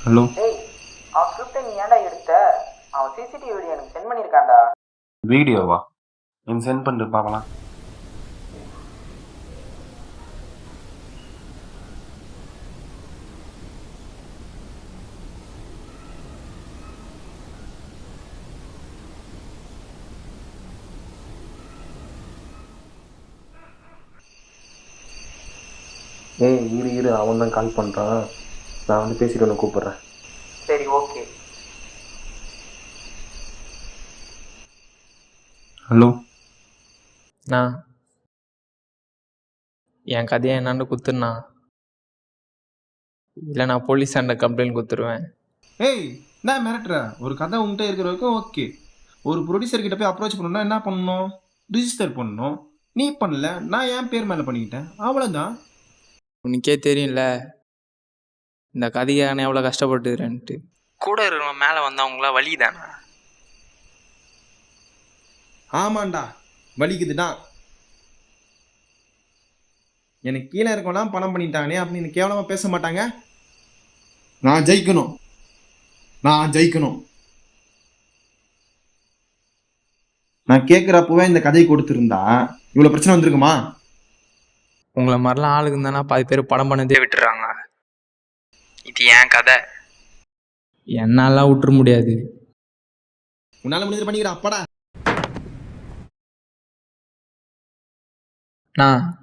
Hello. ஏய், அவன் ஸ்கிரிப்டை நீ ஏன்டா எடுத்த? அவன் சிசிடிவி வீடியோ எனக்கு சென்ட் பண்ணியிருக்கான்டா. வீடியோவா? எனக்கு சென்ட் பண்ணிட்டு பார்க்கலாம். ஏய் இரு அவன் தான் கால் பண்ணுறான். நான் வந்து பேசிட்டு ஒன்று கூப்பிட்றேன். சரி, ஓகே. ஹலோ. நான் என் கதையை என்னான்னு குத்துண்ணா, இல்லை நான் போலீஸ் ஆண்ட கம்ப்ளைண்ட் கொடுத்துருவேன். ஏய், நான் மிரட்டுற ஒரு கதை உங்கள்கிட்ட இருக்கிற வரைக்கும் ஓகே. ஒரு ப்ரொடியூசர் கிட்ட போய் அப்ரோச் பண்ணணும்னா என்ன பண்ணணும்? ரிஜிஸ்டர் பண்ணணும். நீ பண்ணல, நான் என் பேர் மேலே பண்ணிக்கிட்டேன், அவ்வளோதான். உனக்கே தெரியும்ல இந்த கதையை நான் எவ்வளோ கஷ்டப்பட்டுக்கிறேன்ட்டு. கூட இருக்கிறவங்க மேலே வந்தவங்களா வலி தானே. ஆமாண்டா, வலிக்குதுடா. எனக்கு கீழே இருக்கவனா பணம் பண்ணிட்டானே அப்படின்னு கேவலமாக பேச மாட்டாங்க. நான் ஜெயிக்கணும். நான் கேட்குறப்பவே இந்த கதையை கொடுத்துருந்தா இவ்வளோ பிரச்சனை வந்திருக்குமா? உங்களை மாதிரிலாம் ஆளுக்கு இருந்தானா பாதி பேர் படம் பண்ணதே விட்டுறாங்க. இது என் கதை, என்னாலாம் விட்டுற முடியாது. உன்னால முடிஞ்சது பண்ணிக்கிறேன் அப்படா.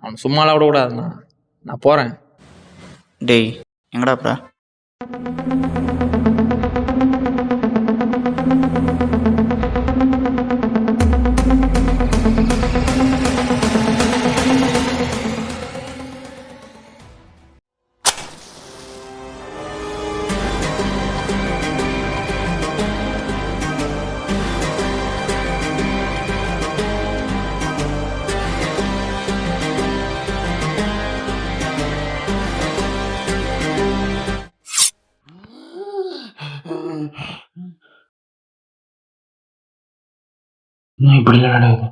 அவன் சும்மாலாம் விடக்கூடாதுண்ணா, நான் போகிறேன். டேய், எங்கடாப்பா? இன்னும் இப்படிலாம் நடக்குது.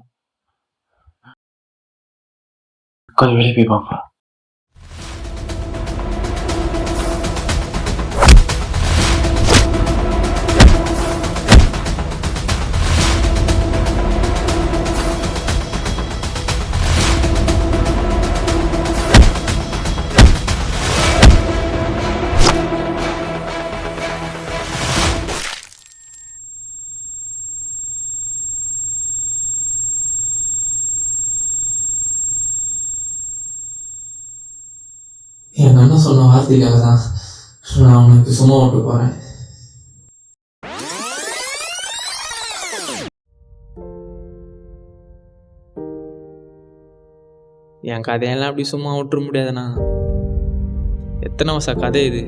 கொஞ்சம் வெளியே போய் பார்ப்போம். என் அண்ணன் சொன்ன வார்த்தைக்காக தான் நான் அவனுக்கு சும்மா விட்டு போகிறேன். என் கதையெல்லாம் அப்படி சும்மா விட்டுற முடியாதுண்ணா. எத்தனை வருஷம் கதை இது,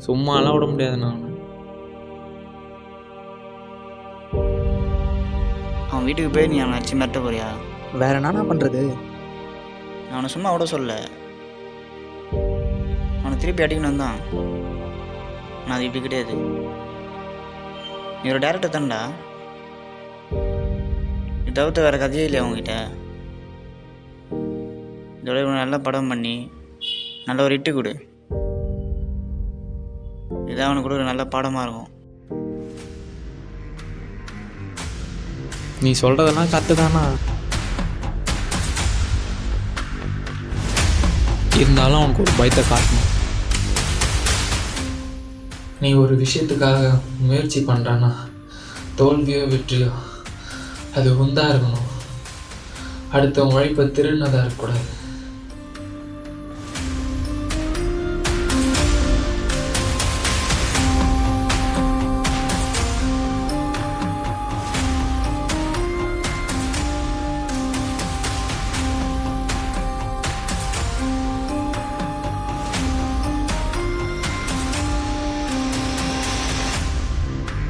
சும்மாலாம் விட முடியாதுண்ணா. அவன் வீட்டுக்கு போய் நீ அவனை அடிச்சு மிரட்ட போறியா? வேற என்னண்ணா பண்ணுறது? நான் அவனை சும்மா விட சொல்ல, அவனை திருப்பி அடிக்கணும் தான். நான் அது இப்படி கிடையாது. நீ ஒரு டேரக்டர் தான்டா, இது தவிர்த்து வேறு கதையே இல்லையா அவங்ககிட்ட? இதோட இவனை நல்லா படம் பண்ணி நல்ல ஒரு இட்டு கொடு. இதான் அவனுக்கு கூட ஒரு நல்ல பாடமாக இருக்கும். நீ சொல்கிறதெல்லாம் கற்று தானா, இருந்தாலும் அவனுக்கு ஒரு பயத்தை காட்டணும். நீ ஒரு விஷயத்துக்காக முயற்சி பண்ணுறான்னா தோல்வியோ வெற்றியோ அது உந்தா இருக்கணும். அடுத்த உழைப்பை திருநதாக இருக்கக்கூடாது.